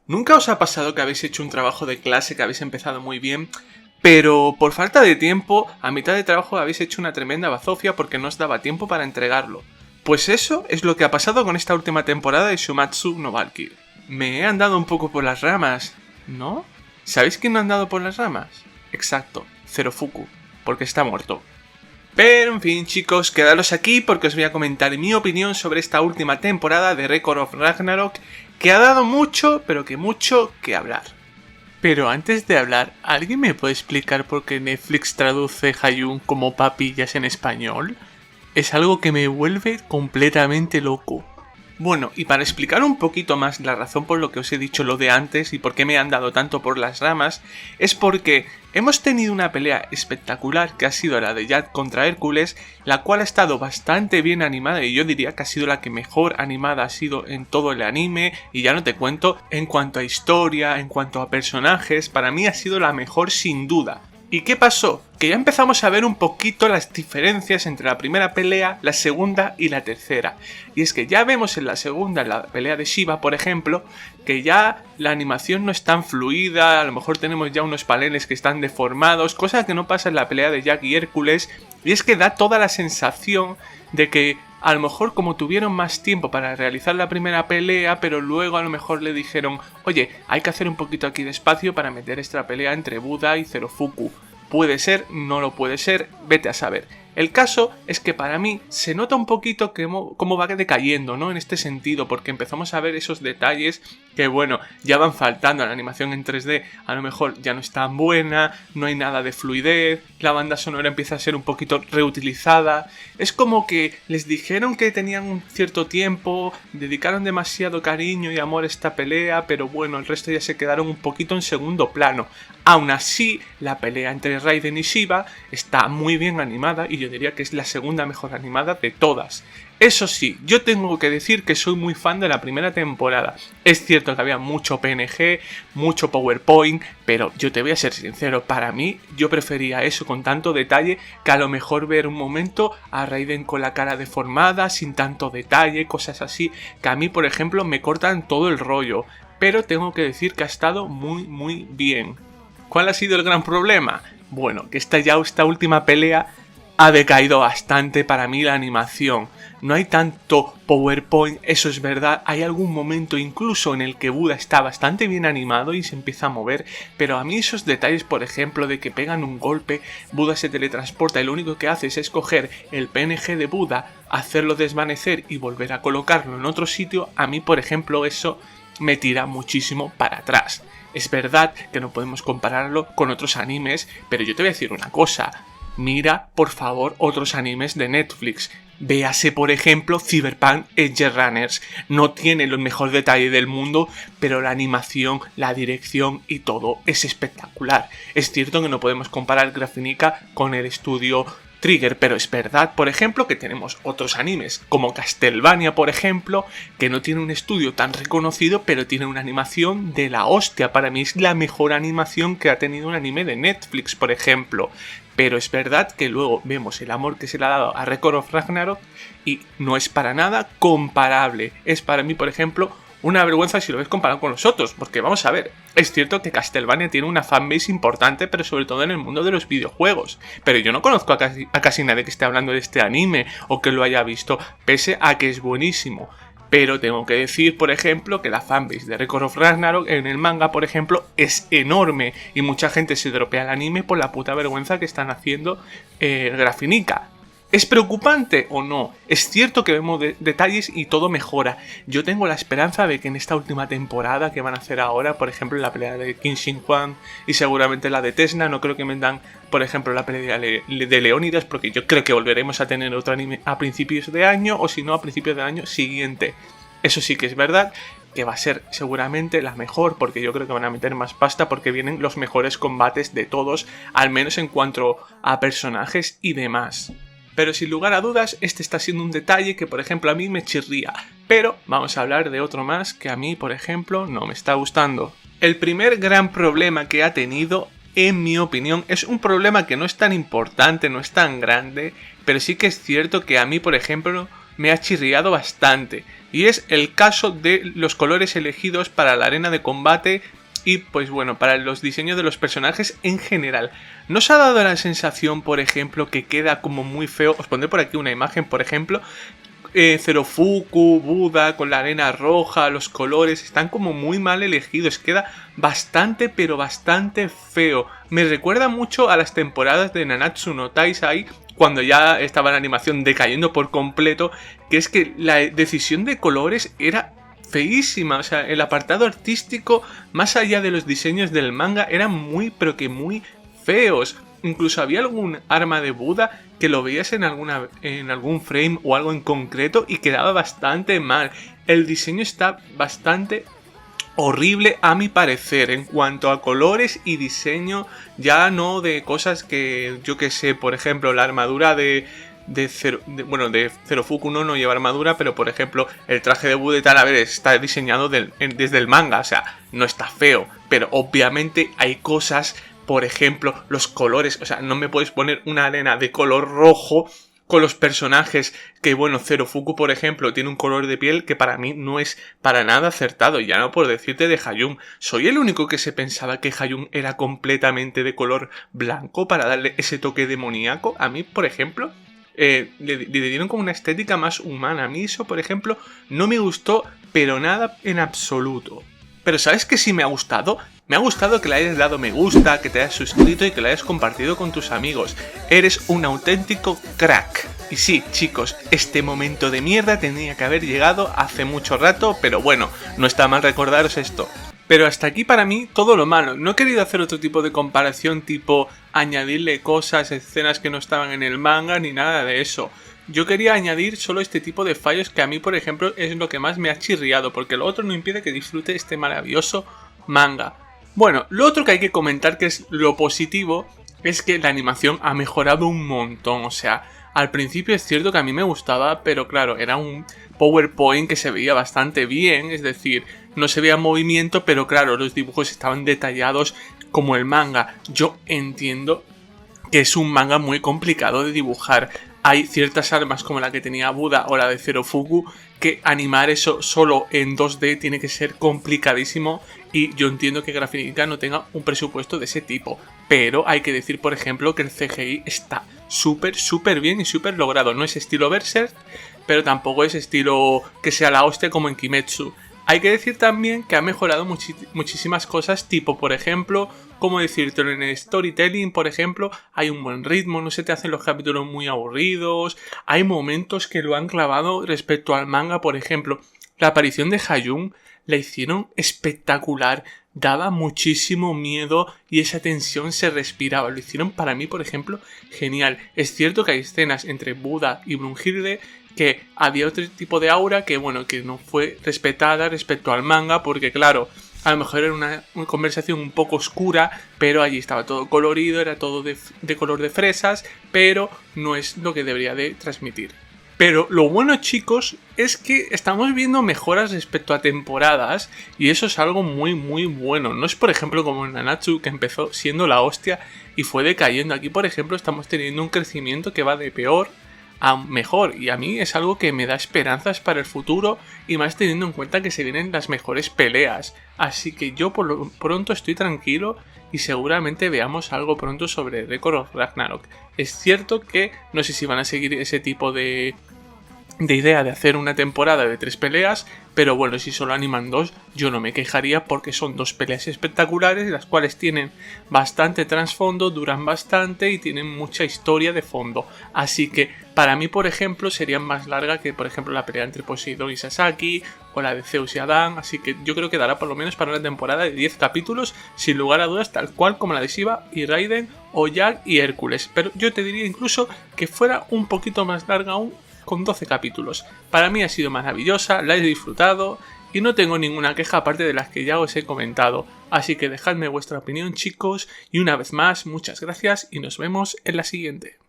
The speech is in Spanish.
¿Nunca os ha pasado que habéis hecho un trabajo de clase que habéis empezado muy bien, pero por falta de tiempo, a mitad de trabajo habéis hecho una tremenda bazofia porque no os daba tiempo para entregarlo? Pues eso es lo que ha pasado con esta última temporada de Shumatsu no Valkyrie. Me he andado un poco por las ramas, ¿no? ¿Sabéis quién no ha andado por las ramas? Exacto, Zerofuku, porque está muerto. Pero en fin, chicos, quedaros aquí porque os voy a comentar mi opinión sobre esta última temporada de Record of Ragnarok, que ha dado mucho, pero que mucho que hablar. Pero antes de hablar, ¿alguien me puede explicar por qué Netflix traduce Hayun como papillas en español? Es algo que me vuelve completamente loco. Bueno, y para explicar un poquito más la razón por lo que os he dicho lo de antes y por qué me han dado tanto por las ramas, es porque hemos tenido una pelea espectacular que ha sido la de Jack contra Hércules, la cual ha estado bastante bien animada y yo diría que ha sido la que mejor animada ha sido en todo el anime, y ya no te cuento en cuanto a historia, en cuanto a personajes, para mí ha sido la mejor sin duda. ¿Y qué pasó? Que ya empezamos a ver un poquito las diferencias entre la primera pelea, la segunda y la tercera. Y es que ya vemos en la segunda, en la pelea de Shiva, por ejemplo, que ya la animación no es tan fluida, a lo mejor tenemos ya unos paneles que están deformados, cosa que no pasa en la pelea de Jack y Hércules, y es que da toda la sensación de que a lo mejor como tuvieron más tiempo para realizar la primera pelea, pero luego a lo mejor le dijeron, oye, hay que hacer un poquito aquí de espacio para meter esta pelea entre Buda y Zerofuku. Puede ser, no lo puede ser, vete a saber. El caso es que para mí se nota un poquito cómo va decayendo, ¿no? En este sentido, porque empezamos a ver esos detalles que, bueno, ya van faltando. La animación en 3D a lo mejor ya no es tan buena, no hay nada de fluidez, la banda sonora empieza a ser un poquito reutilizada. Es como que les dijeron que tenían un cierto tiempo, dedicaron demasiado cariño y amor a esta pelea, pero bueno, el resto ya se quedaron un poquito en segundo plano. Aún así, la pelea entre Raiden y Shiva está muy bien animada y yo diría que es la segunda mejor animada de todas. Eso sí, yo tengo que decir que soy muy fan de la primera temporada. Es cierto que había mucho PNG, mucho PowerPoint, pero yo te voy a ser sincero, para mí yo prefería eso con tanto detalle que a lo mejor ver un momento a Raiden con la cara deformada, sin tanto detalle, cosas así, que a mí por ejemplo me cortan todo el rollo. Pero tengo que decir que ha estado muy bien. ¿Cuál ha sido el gran problema? Bueno, que esta última pelea ha decaído bastante para mí la animación. No hay tanto PowerPoint, eso es verdad. Hay algún momento incluso en el que Buda está bastante bien animado y se empieza a mover, pero a mí esos detalles, por ejemplo, de que pegan un golpe, Buda se teletransporta y lo único que hace es coger el PNG de Buda, hacerlo desvanecer y volver a colocarlo en otro sitio, a mí, por ejemplo, eso me tira muchísimo para atrás. Es verdad que no podemos compararlo con otros animes, pero yo te voy a decir una cosa. Mira, por favor, otros animes de Netflix. Véase, por ejemplo, Cyberpunk Edge Runners. No tiene el mejor detalle del mundo, pero la animación, la dirección y todo es espectacular. Es cierto que no podemos comparar Graphinica con el estudio Trigger, pero es verdad, por ejemplo, que tenemos otros animes, como Castlevania, por ejemplo, que no tiene un estudio tan reconocido, pero tiene una animación de la hostia. Para mí es la mejor animación que ha tenido un anime de Netflix, por ejemplo. Pero es verdad que luego vemos el amor que se le ha dado a Record of Ragnarok y no es para nada comparable. Es para mí, por ejemplo, una vergüenza si lo ves comparado con los otros, porque vamos a ver, es cierto que Castlevania tiene una fanbase importante, pero sobre todo en el mundo de los videojuegos, pero yo no conozco a casi nadie que esté hablando de este anime o que lo haya visto, pese a que es buenísimo. Pero tengo que decir, por ejemplo, que la fanbase de Record of Ragnarok en el manga, por ejemplo, es enorme y mucha gente se dropea el anime por la puta vergüenza que están haciendo Graphinica. ¿Es preocupante o no? Es cierto que vemos detalles y todo mejora. Yo tengo la esperanza de que en esta última temporada que van a hacer ahora, por ejemplo, la pelea de King Shin Kwan y seguramente la de Tesna, no creo que me dan, por ejemplo, la pelea de Leónidas, porque yo creo que volveremos a tener otro anime a principios de año, o si no, a principios del año siguiente. Eso sí que es verdad, que va a ser seguramente la mejor, porque yo creo que van a meter más pasta porque vienen los mejores combates de todos, al menos en cuanto a personajes y demás. Pero sin lugar a dudas, este está siendo un detalle que, por ejemplo, a mí me chirría. Pero vamos a hablar de otro más que a mí, por ejemplo, no me está gustando. El primer gran problema que ha tenido, en mi opinión, es un problema que no es tan importante, no es tan grande, pero sí que es cierto que a mí, por ejemplo, me ha chirriado bastante. Y es el caso de los colores elegidos para la arena de combate y pues bueno, para los diseños de los personajes en general. ¿No os ha dado la sensación, por ejemplo, que queda como muy feo? Os pondré por aquí una imagen, por ejemplo. Zerofuku, Buda con la arena roja, los colores están como muy mal elegidos, queda bastante pero bastante feo. Me recuerda mucho a las temporadas de Nanatsu no Taizai, cuando ya estaba la animación decayendo por completo, que es que la decisión de colores era feísima, o sea, el apartado artístico, más allá de los diseños del manga, eran muy pero que muy feos. Incluso había algún arma de Buda que lo veías en algún frame o algo en concreto y quedaba bastante mal. El diseño está bastante horrible a mi parecer en cuanto a colores y diseño, ya no de cosas que yo que sé, por ejemplo la armadura de Zerofuku no lleva armadura, pero por ejemplo el traje de Buda y tal, a ver, está diseñado desde el manga, o sea, no está feo, pero obviamente hay cosas. Por ejemplo, los colores, o sea, no me puedes poner una arena de color rojo con los personajes que, bueno, Zerofuku, por ejemplo, tiene un color de piel que para mí no es para nada acertado, ya no por decirte de Hayum. ¿Soy el único que se pensaba que Hayum era completamente de color blanco para darle ese toque demoníaco? A mí, por ejemplo, le dieron como una estética más humana. A mí eso, por ejemplo, no me gustó, pero nada en absoluto. Pero ¿sabes qué sí me ha gustado? Me ha gustado que le hayas dado me gusta, que te hayas suscrito y que lo hayas compartido con tus amigos. Eres un auténtico crack. Y sí, chicos, este momento de mierda tenía que haber llegado hace mucho rato, pero bueno, no está mal recordaros esto. Pero hasta aquí para mí todo lo malo. No he querido hacer otro tipo de comparación, tipo añadirle cosas, escenas que no estaban en el manga, ni nada de eso. Yo quería añadir solo este tipo de fallos que a mí, por ejemplo, es lo que más me ha chirriado, porque lo otro no impide que disfrute este maravilloso manga. Bueno, lo otro que hay que comentar, que es lo positivo, es que la animación ha mejorado un montón. O sea, al principio es cierto que a mí me gustaba, pero claro, era un PowerPoint que se veía bastante bien, es decir, no se veía movimiento, pero claro, los dibujos estaban detallados como el manga. Yo entiendo que es un manga muy complicado de dibujar. Hay ciertas armas como la que tenía Buda o la de Zerofuku que animar eso solo en 2D tiene que ser complicadísimo, y yo entiendo que Graphinica no tenga un presupuesto de ese tipo, pero hay que decir, por ejemplo, que el CGI está súper bien y súper logrado. No es estilo Berserk, pero tampoco es estilo que sea la hostia como en Kimetsu. Hay que decir también que ha mejorado muchísimas cosas, tipo, por ejemplo, ¿cómo decírtelo? En el storytelling, por ejemplo, hay un buen ritmo, no se te hacen los capítulos muy aburridos, hay momentos que lo han clavado respecto al manga, por ejemplo, la aparición de Hayum la hicieron espectacular, daba muchísimo miedo y esa tensión se respiraba, lo hicieron para mí, por ejemplo, genial. Es cierto que hay escenas entre Buda y Brunhilde que había otro tipo de aura que, bueno, que no fue respetada respecto al manga, porque claro, a lo mejor era una conversación un poco oscura, pero allí estaba todo colorido, era todo de color de fresas, pero no es lo que debería de transmitir. Pero lo bueno, chicos, es que estamos viendo mejoras respecto a temporadas, y eso es algo muy bueno. No es, por ejemplo, como en Nanatsu, que empezó siendo la hostia y fue decayendo. Aquí, por ejemplo, estamos teniendo un crecimiento que va de peor a mejor, y a mí es algo que me da esperanzas para el futuro, y más teniendo en cuenta que se vienen las mejores peleas. Así que yo por lo pronto estoy tranquilo y seguramente veamos algo pronto sobre Record of Ragnarok. Es cierto que no sé si van a seguir ese tipo de idea de hacer una temporada de 3 peleas, pero bueno, si solo animan 2, yo no me quejaría, porque son 2 peleas espectaculares, las cuales tienen bastante trasfondo, duran bastante y tienen mucha historia de fondo. Así que para mí, por ejemplo, serían más largas que, por ejemplo, la pelea entre Poseidon y Sasaki o la de Zeus y Adán. Así que yo creo que dará por lo menos para una temporada de 10 capítulos, sin lugar a dudas, tal cual como la de Shiva y Raiden o Jack y Hércules. Pero yo te diría incluso que fuera un poquito más larga aún, con 12 capítulos. Para mí ha sido maravillosa, la he disfrutado y no tengo ninguna queja aparte de las que ya os he comentado. Así que dejadme vuestra opinión, chicos, y una vez más, muchas gracias y nos vemos en la siguiente.